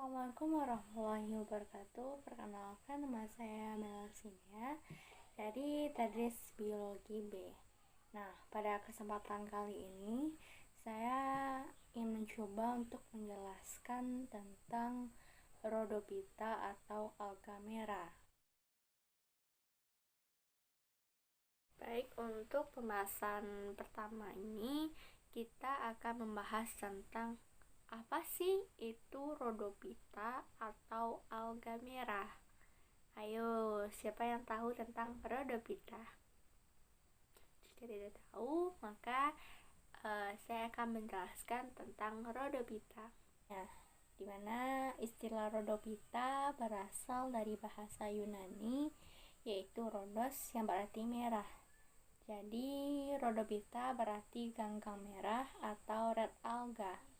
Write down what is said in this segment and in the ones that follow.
Assalamualaikum warahmatullahi wabarakatuh. Perkenalkan, nama saya Melasinia dari Tadris Biologi B. Nah, pada kesempatan kali ini saya ingin mencoba untuk menjelaskan tentang Rhodophyta atau alga merah. Baik, untuk pembahasan pertama ini kita akan membahas tentang apa sih itu Rhodophyta atau alga merah? Ayo, siapa yang tahu tentang Rhodophyta? Jika tidak tahu, maka saya akan menjelaskan tentang Rhodophyta. Nah, di mana istilah Rhodophyta berasal dari bahasa Yunani, yaitu Rhodos yang berarti merah. Jadi, Rhodophyta berarti ganggang merah atau red alga.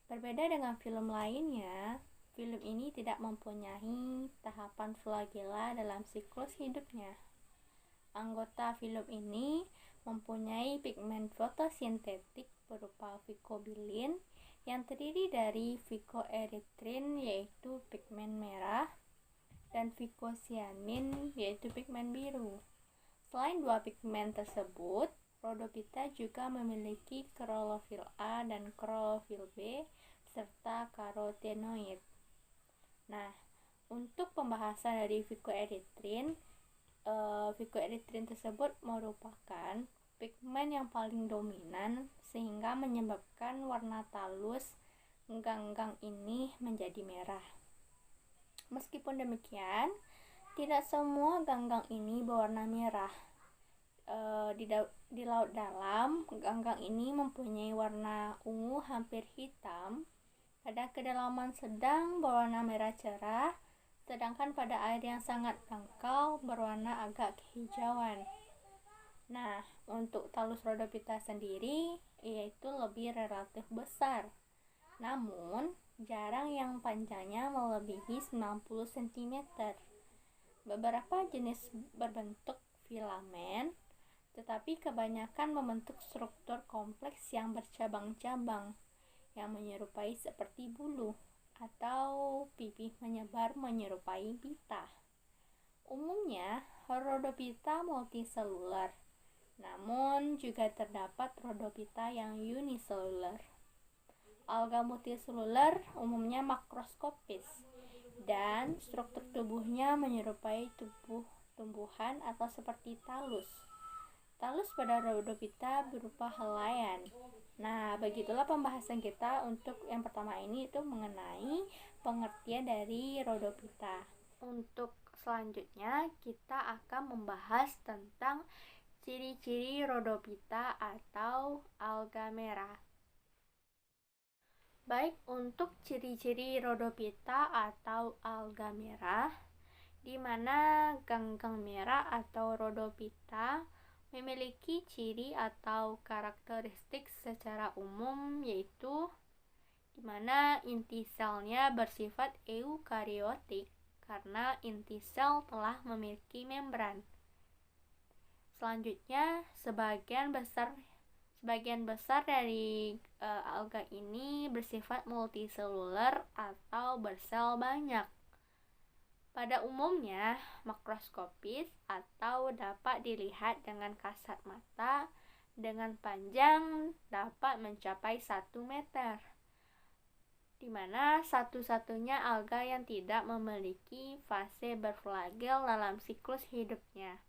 Berbeda dengan film lainnya, film ini tidak mempunyai tahapan flagela dalam siklus hidupnya. Anggota film ini mempunyai pigmen fotosintetik berupa vicobilin yang terdiri dari vicoerythrin yaitu pigmen merah dan vicocyanin yaitu pigmen biru. Selain dua pigmen tersebut, Rhodophyta juga memiliki klorofil A dan klorofil B serta karotenoid. Nah, untuk pembahasan dari vicoerythrin, vicoerythrin tersebut merupakan pigmen yang paling dominan sehingga menyebabkan warna talus ganggang ini menjadi merah. Meskipun demikian, tidak semua ganggang ini berwarna merah. Di laut dalam, ganggang ini mempunyai warna ungu hampir hitam. Pada kedalaman sedang berwarna merah cerah, sedangkan pada air yang sangat dangkal berwarna agak kehijauan. Nah, untuk talus Rhodophyta sendiri yaitu lebih relatif besar. Namun, jarang yang panjangnya melebihi 90 cm. Beberapa jenis berbentuk filamen, tetapi kebanyakan membentuk struktur kompleks yang bercabang-cabang yang menyerupai seperti bulu atau pipih menyebar menyerupai pita. Umumnya, Rhodophyta multiseluler, namun juga terdapat Rhodophyta yang uniseluler. Alga multiseluler umumnya makroskopis dan struktur tubuhnya menyerupai tubuh tumbuhan atau seperti talus. Talus pada Rhodophyta berupa helaian. Nah, begitulah pembahasan kita untuk yang pertama ini itu mengenai pengertian dari Rhodophyta. Untuk selanjutnya kita akan membahas tentang ciri-ciri Rhodophyta atau alga merah. Baik, untuk ciri-ciri Rhodophyta atau alga merah, di mana ganggang merah atau Rhodophyta memiliki ciri atau karakteristik secara umum yaitu di mana inti selnya bersifat eukariotik karena inti sel telah memiliki membran. Selanjutnya, sebagian besar dari alga ini bersifat multiseluler atau bersel banyak. Pada umumnya makroskopis atau dapat dilihat dengan kasat mata dengan panjang dapat mencapai 1 meter, di mana satu-satunya alga yang tidak memiliki fase berflagel dalam siklus hidupnya.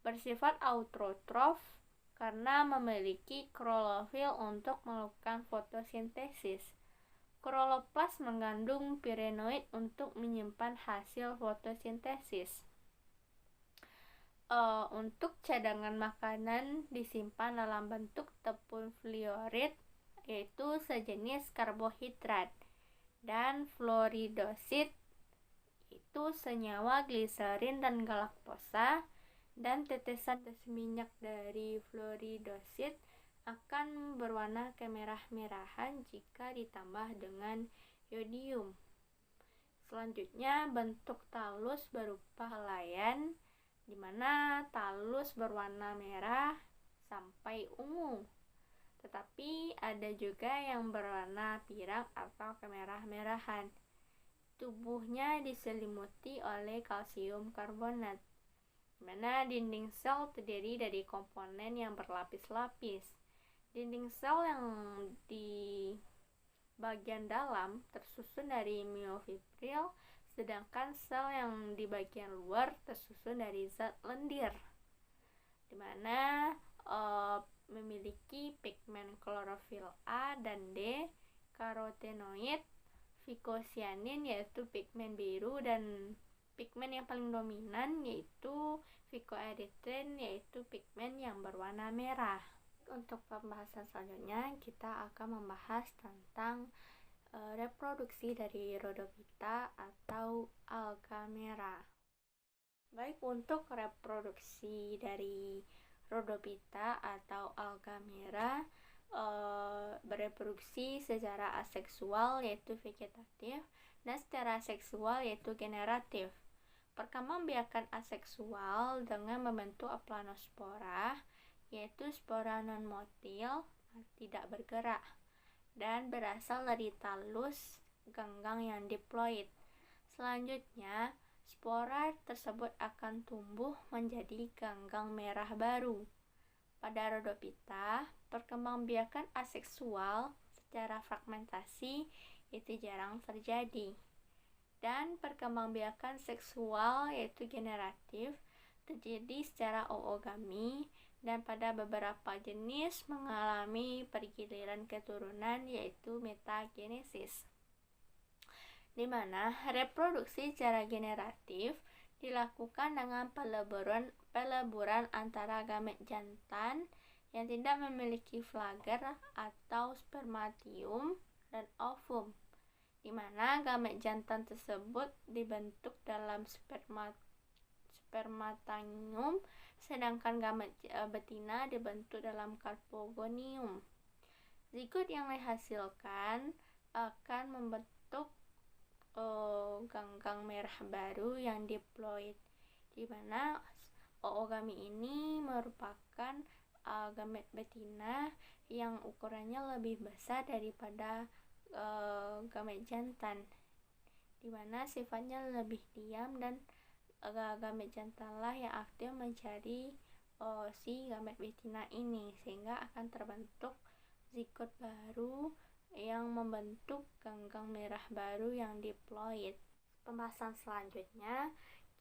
Bersifat autotrof karena memiliki klorofil untuk melakukan fotosintesis. Kloroplas mengandung pirenoid untuk menyimpan hasil fotosintesis. Untuk cadangan makanan disimpan dalam bentuk tepung fluorid, yaitu sejenis karbohidrat, dan fluoridosid, itu senyawa gliserin dan galaktosa, dan tetesan minyak dari fluoridosid akan berwarna kemerah-merahan jika ditambah dengan yodium. Selanjutnya, bentuk talus berupa helaian, di mana talus berwarna merah sampai ungu. Tetapi ada juga yang berwarna pirang atau kemerah-merahan. tubuhnya diselimuti oleh kalsium karbonat, di mana dinding sel terdiri dari komponen yang berlapis-lapis. Dinding sel yang di bagian dalam tersusun dari miofibril, sedangkan sel yang di bagian luar tersusun dari zat lendir, di mana memiliki pigmen klorofil A dan D, karotenoid, fikosianin yaitu pigmen biru, dan pigmen yang paling dominan yaitu fikoeritrin yaitu pigmen yang berwarna merah. Untuk pembahasan selanjutnya kita akan membahas tentang reproduksi dari Rhodophyta atau alga merah. Baik, untuk reproduksi dari Rhodophyta atau alga merah bereproduksi secara aseksual yaitu vegetatif dan secara seksual yaitu generatif. Perkembangbiakan aseksual dengan membentuk aplanospora yaitu spora non-motil tidak bergerak dan berasal dari talus ganggang yang diploid. Selanjutnya, spora tersebut akan tumbuh menjadi ganggang merah baru. Pada Rhodophyta, perkembangbiakan aseksual secara fragmentasi itu jarang terjadi. Dan perkembangbiakan seksual yaitu generatif terjadi secara oogami, dan pada beberapa jenis mengalami pergiliran keturunan yaitu metagenesis, di mana reproduksi secara generatif dilakukan dengan peleburan antara gamet jantan yang tidak memiliki flager atau spermatium dan ovum, di mana gamet jantan tersebut dibentuk dalam spermatanium, sedangkan gamet betina dibentuk dalam karpogonium. Zigot yang dihasilkan akan membentuk ganggang merah baru yang diploid, di mana oogami ini merupakan gamet betina yang ukurannya lebih besar daripada gamet jantan, di mana sifatnya lebih diam, dan gamet jantanlah yang aktif mencari si gamet betina ini, sehingga akan terbentuk zigot baru yang membentuk ganggang merah baru yang diploid. Pembahasan selanjutnya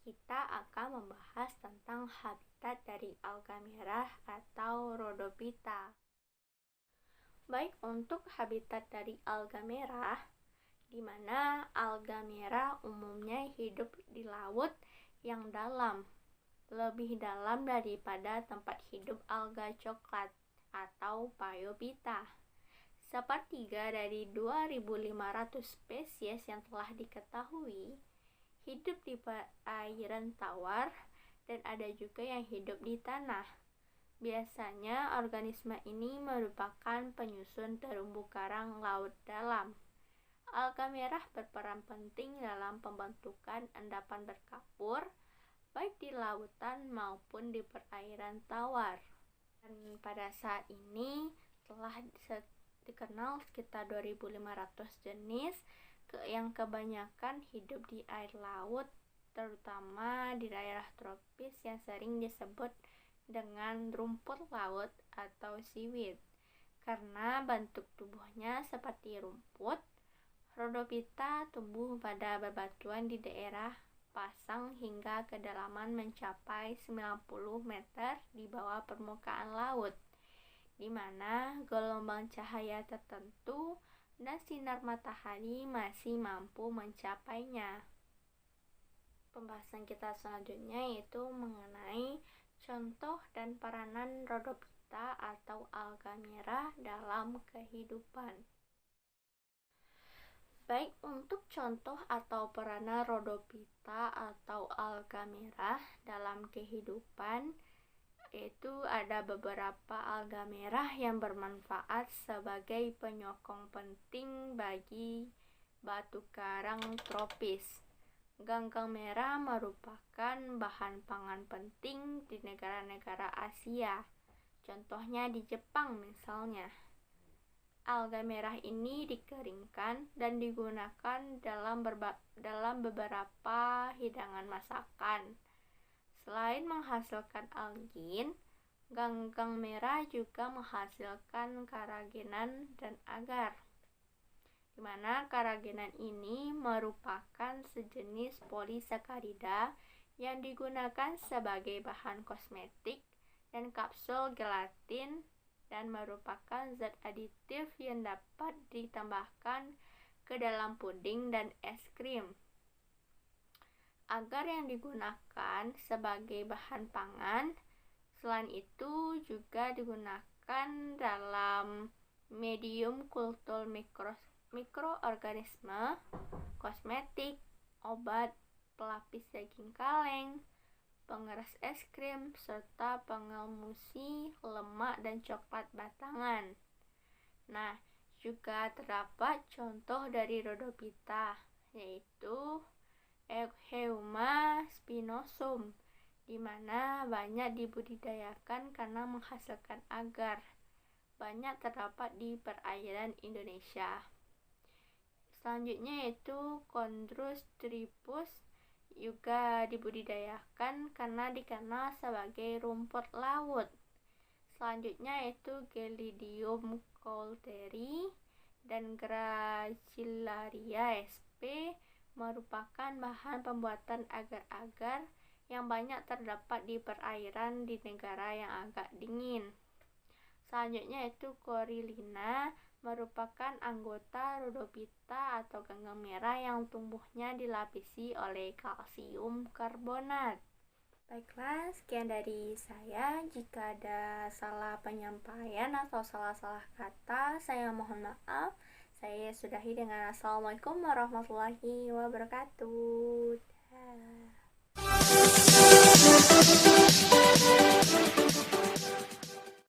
kita akan membahas tentang habitat dari alga merah atau Rhodophyta. Baik, untuk habitat dari alga merah, di mana alga merah umumnya hidup di laut yang dalam, lebih dalam daripada tempat hidup alga coklat atau Phaeophyta. Sepertiga dari 2.500 spesies yang telah diketahui hidup di perairan tawar, dan ada juga yang hidup di tanah. Biasanya organisme ini merupakan penyusun terumbu karang laut dalam. Alga merah berperan penting dalam pembentukan endapan berkapur, baik di lautan maupun di perairan tawar. Dan pada saat ini telah dikenal sekitar 2.500 jenis yang kebanyakan hidup di air laut, terutama di daerah tropis yang sering disebut dengan rumput laut atau seaweed. Karena bentuk tubuhnya seperti rumput, Rhodophyta tumbuh pada bebatuan di daerah pasang hingga kedalaman mencapai 90 meter di bawah permukaan laut, di mana gelombang cahaya tertentu dan sinar matahari masih mampu mencapainya. Pembahasan kita selanjutnya yaitu mengenai contoh dan peranan Rhodophyta atau alga merah dalam kehidupan. Baik, untuk contoh atau peranan Rhodophyta atau alga merah dalam kehidupan, yaitu ada beberapa alga merah yang bermanfaat sebagai penyokong penting bagi batu karang tropis. Ganggang merah merupakan bahan pangan penting di negara-negara Asia, contohnya di Jepang misalnya. Alga merah ini dikeringkan dan digunakan dalam beberapa hidangan masakan. Selain menghasilkan algin, ganggang merah juga menghasilkan karagenan dan agar, di mana karagenan ini merupakan sejenis polisakarida yang digunakan sebagai bahan kosmetik dan kapsul gelatin dan merupakan zat aditif yang dapat ditambahkan ke dalam puding dan es krim. Agar yang digunakan sebagai bahan pangan, selain itu juga digunakan dalam medium kultur mikroorganisme, kosmetik, obat, pelapis daging kaleng, pengeras es krim, serta pengemulsi lemak dan coklat batangan. Nah, juga terdapat contoh dari Rhodophyta, yaitu Eucheuma spinosum, di mana banyak dibudidayakan karena menghasilkan agar. Banyak terdapat di perairan Indonesia. Selanjutnya yaitu Chondrus tripus, juga dibudidayakan karena dikenal sebagai rumput laut. Selanjutnya yaitu Gelidium coulteri dan Gracilaria sp merupakan bahan pembuatan agar-agar yang banyak terdapat di perairan di negara yang agak dingin. Selanjutnya yaitu Corylina, merupakan anggota Rhodophyta atau ganggang merah yang tumbuhnya dilapisi oleh kalsium karbonat. Baiklah, sekian dari saya. Jika ada salah penyampaian atau salah-salah kata, saya mohon maaf. Saya sudahi dengan Assalamualaikum warahmatullahi wabarakatuh.